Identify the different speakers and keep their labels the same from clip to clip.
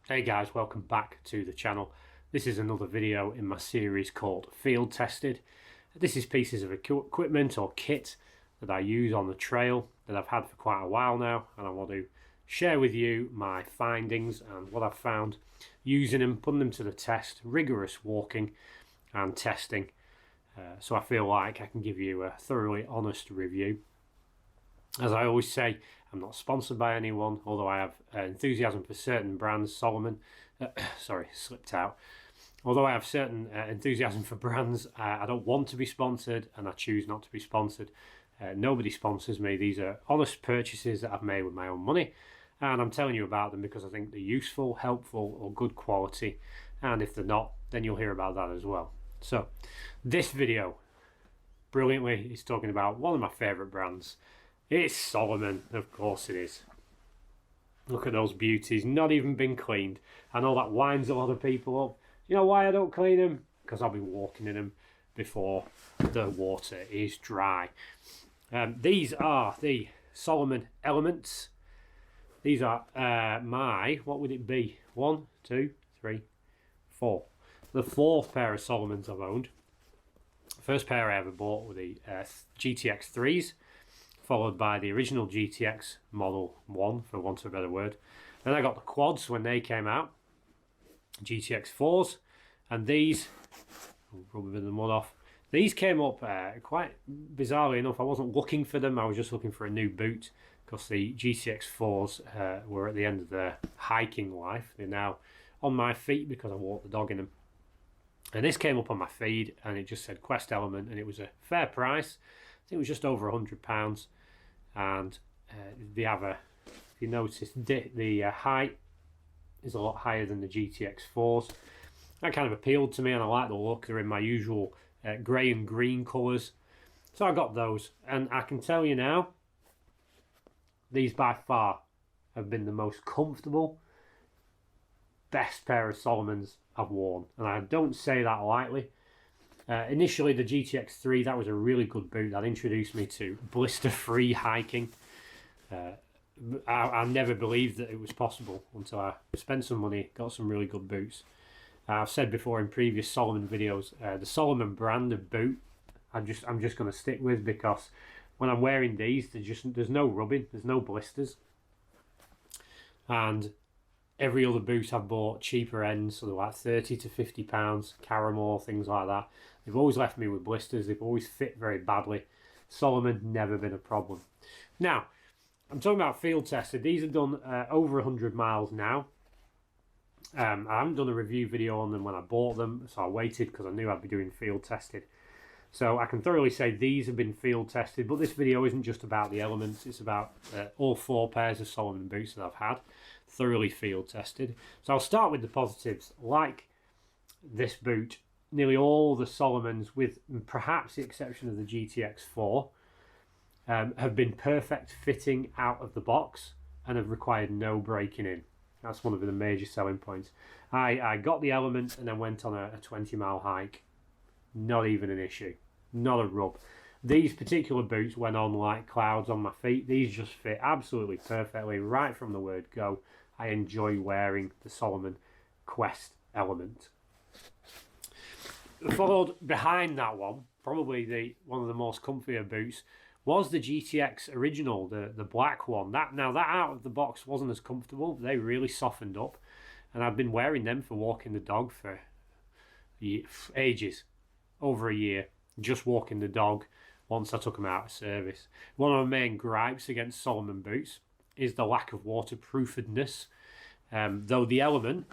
Speaker 1: Hey guys, welcome back to the channel. This is another video in my series called Field Tested. This is pieces of equipment or kit that I use on the trail that I've had for quite a while now, and I want to share with you my findings and what I've found using them, putting them to the test, rigorous walking and testing. So I feel like I can give you a thoroughly honest review. As I always say, I'm not sponsored by anyone, although I have enthusiasm for certain brands. Salomon, sorry, slipped out. Although I have certain enthusiasm for brands, I don't want to be sponsored, and I choose not to be sponsored. Nobody sponsors me. These are honest purchases that I've made with my own money, and I'm telling you about them because I think they're useful, helpful, or good quality. And if they're not, then you'll hear about that as well. So, this video, brilliantly, is talking about one of my favourite brands. It's Salomon, of course it is. Look at those beauties, not even been cleaned. I know that winds a lot of people up. You know why I don't clean them? Because I'll be walking in them before the water is dry. These are the Salomon Elements. These are my, what would it be? 1, 2, 3, 4. The fourth pair of Salomons I've owned. First pair I ever bought were the GTX 3s. Followed by the original GTX Model 1, for want of a better word. Then I got the quads when they came out, GTX 4s, and these, rub a bit of the mud off, these came up quite bizarrely enough. I wasn't looking for them, I was just looking for a new boot, because the GTX 4s were at the end of their hiking life. They're now on my feet because I walk the dog in them. And this came up on my feed, and it just said Quest Element, and it was a fair price. I think it was just over £100, and they have if you notice, the height is a lot higher than the GTX 4s. That kind of appealed to me, and I like the look. They're in my usual grey and green colours, so I got those. And I can tell you now, these by far have been the most comfortable, best pair of Salomons I've worn, and I don't say that lightly. Initially, the GTX 3, that was a really good boot. That introduced me to blister-free hiking. I never believed that it was possible until I spent some money, got some really good boots. I've said before in previous Salomon videos, the Salomon brand of boot, I'm just going to stick with, because when I'm wearing these, there's no rubbing, there's no blisters. And every other boot I've bought, cheaper ends, so they're like £30 to £50, Caramore, things like that. They've always left me with blisters. They've always fit very badly. Salomon, never been a problem. Now, I'm talking about field tested. These are done over 100 miles now. I haven't done a review video on them when I bought them, so I waited because I knew I'd be doing field tested. So I can thoroughly say these have been field tested, but this video isn't just about the elements. It's about all 4 pairs of Salomon boots that I've had, thoroughly field tested. So I'll start with the positives. Like this boot, nearly all the Salomons, with perhaps the exception of the GTX 4, have been perfect fitting out of the box and have required no breaking in. That's one of the major selling points. I got the Element and then went on a 20-mile hike. Not even an issue. Not a rub. These particular boots went on like clouds on my feet. These just fit absolutely perfectly right from the word go. I enjoy wearing the Salomon Quest Element. Followed behind that one, probably one of the most comfier boots, was the GTX original, the black one. That out of the box wasn't as comfortable. They really softened up, and I've been wearing them for walking the dog for ages, over a year, just walking the dog once I took them out of service. One of my main gripes against Salomon boots is the lack of waterproofedness. Though the Element,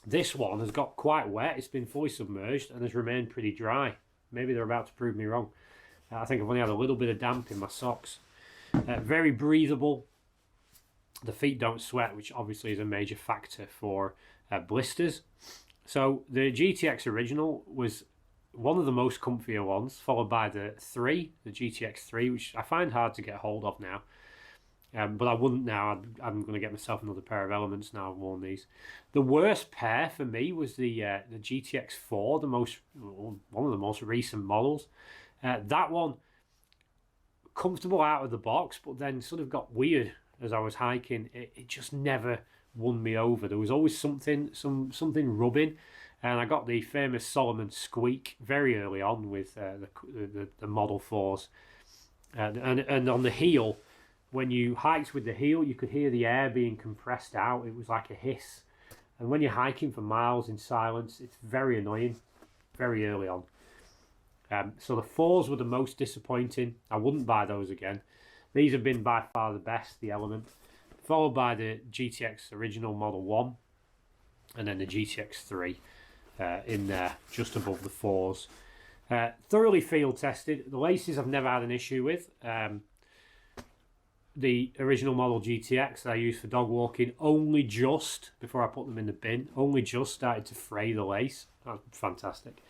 Speaker 1: this one has got quite wet. It's been fully submerged and has remained pretty dry. Maybe they're about to prove me wrong. I think I've only had a little bit of damp in my socks. Very breathable. The feet don't sweat, which obviously is a major factor for blisters. So the GTX original was one of the most comfier ones, followed by the GTX 3, which I find hard to get hold of now. But I wouldn't now. I'm going to get myself another pair of Elements now I've worn these. The worst pair for me was the GTX 4, one of the most recent models. That one, comfortable out of the box, but then sort of got weird as I was hiking. It just never won me over. There was always something rubbing, and I got the famous Salomon squeak very early on with the Model 4s, and on the heel, when you hiked with the heel, you could hear the air being compressed out. It was like a hiss, and when you're hiking for miles in silence, it's very annoying, very early on. So the 4s were the most disappointing. I wouldn't buy those again. These have been by far the best, the Element, followed by the GTX original Model 1, and then the GTX 3 in there, just above the 4s. Thoroughly field tested. The laces I've never had an issue with. The original model GTX that I used for dog walking, only just, before I put them in the bin, only just started to fray the lace. That's fantastic.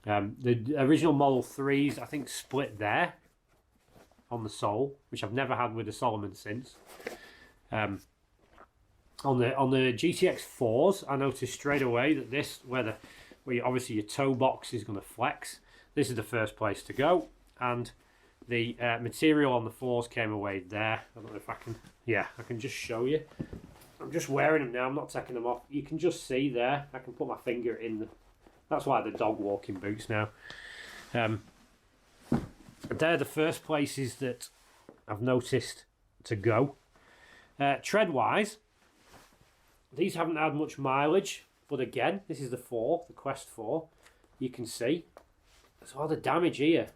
Speaker 1: The original Model 3s, I think, split there on the sole, which I've never had with the Salomon since. On the GTX 4s, I noticed straight away that this, where obviously your toe box is going to flex, this is the first place to go, and the material on the 4s came away there. I don't know if I can, yeah, I can just show you. I'm just wearing them now, I'm not taking them off. You can just see there, I can put my finger in that's why they're dog walking boots now. They're the first places that I've noticed to go. Tread-wise, these haven't had much mileage, but again, this is the Quest 4. You can see there's a lot of damage here.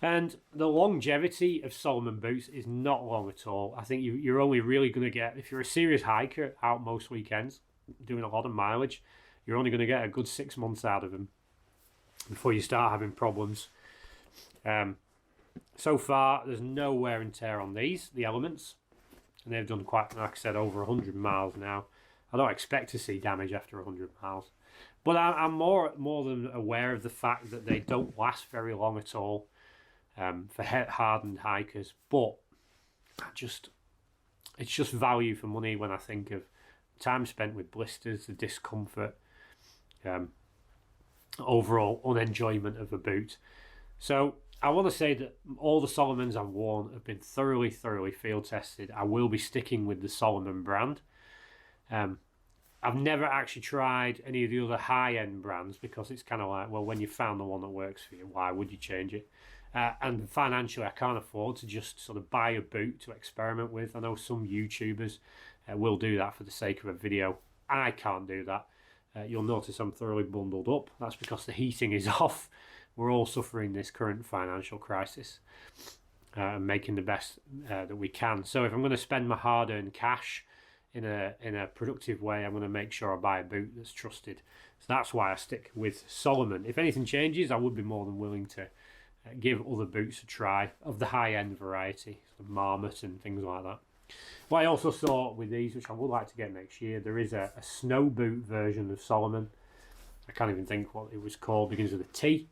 Speaker 1: And the longevity of Salomon boots is not long at all. I think you're only really going to get, if you're a serious hiker out most weekends, doing a lot of mileage, you're only going to get a good 6 months out of them before you start having problems. So far, there's no wear and tear on these, the Elements. And they've done quite, like I said, over 100 miles now. I don't expect to see damage after 100 miles. But I'm more than aware of the fact that they don't last very long at all for hardened hikers. But it's just value for money when I think of time spent with blisters, the discomfort, overall unenjoyment of a boot. So I want to say that all the Salomons I've worn have been thoroughly field tested. I will be sticking with the Salomon brand. I've never actually tried any of the other high-end brands because it's kind of like, well, when you found the one that works for you, why would you change it? And financially, I can't afford to just sort of buy a boot to experiment with. I know some YouTubers will do that for the sake of a video. I can't do that. You'll notice I'm thoroughly bundled up. That's because the heating is off. We're all suffering this current financial crisis and making the best that we can. So if I'm going to spend my hard-earned cash in a productive way, I'm going to make sure I buy a boot that's trusted. So that's why I stick with Salomon. If anything changes, I would be more than willing to give other boots a try of the high-end variety, sort of Marmot and things like that. What I also saw with these, which I would like to get next year, there is a snow boot version of Salomon. I can't even think what it was called. Begins with a T,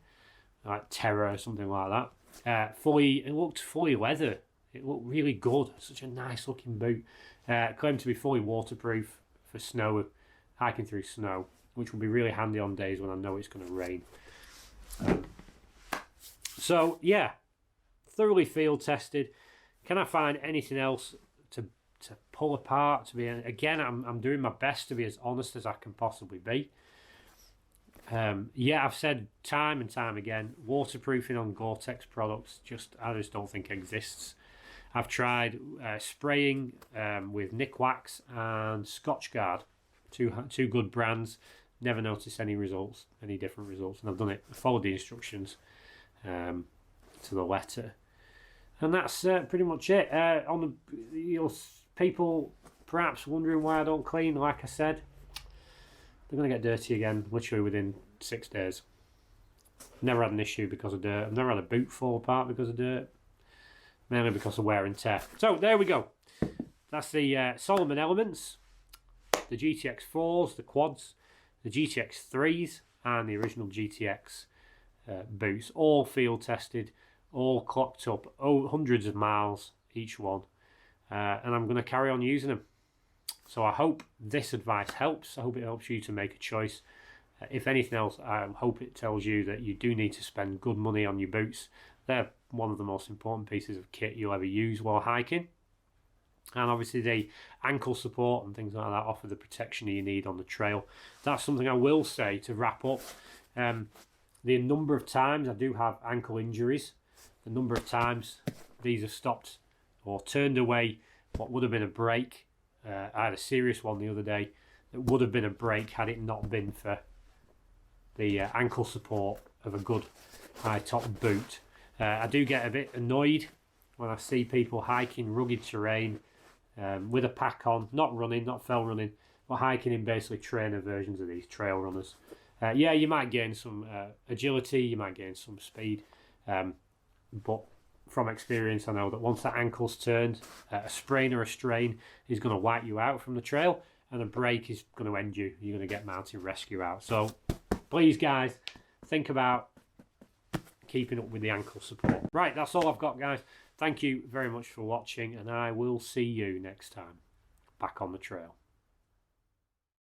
Speaker 1: like Terra or something like that. It looked fully leather. It looked really good. Such a nice looking boot. Claimed to be fully waterproof for snow, hiking through snow, which will be really handy on days when I know it's going to rain. So yeah, thoroughly field tested. Can I find anything else to pull apart? To be, again, I'm doing my best to be as honest as I can possibly be. Yeah, I've said time and time again, waterproofing on Gore-Tex products I just don't think exists. I've tried spraying with Nikwax and Scotchgard, two good brands. Never noticed any different results, and I've done it. I followed the instructions to the letter, and that's pretty much it. People perhaps wondering why I don't clean. Like I said, they're going to get dirty again, literally within 6 days. Never had an issue because of dirt. I've never had a boot fall apart because of dirt. Mainly because of wear and tear. So there we go. That's the Salomon Elements, the GTX 4s, the quads, the GTX 3s, and the original GTX boots. All field tested, all clocked up, hundreds of miles each one. And I'm going to carry on using them. So I hope this advice helps. I hope it helps you to make a choice. If anything else, I hope it tells you that you do need to spend good money on your boots. They're one of the most important pieces of kit you'll ever use while hiking. And obviously the ankle support and things like that offer the protection you need on the trail. That's something I will say to wrap up. The number of times I do have ankle injuries, the number of times these have stopped or turned away what would have been a break. I had a serious one the other day that would have been a break had it not been for the ankle support of a good high top boot. I do get a bit annoyed when I see people hiking rugged terrain with a pack on, not running, not fell running, but hiking in basically trainer versions of these trail runners. Yeah, you might gain some agility, you might gain some speed, but from experience I know that once that ankle's turned, a sprain or a strain is going to wipe you out from the trail, and a break is going to end you. You're going to get mountain rescue out. So please guys, think about keeping up with the ankle support. Right, that's all I've got, guys. Thank you very much for watching, and I will see you next time back on the trail.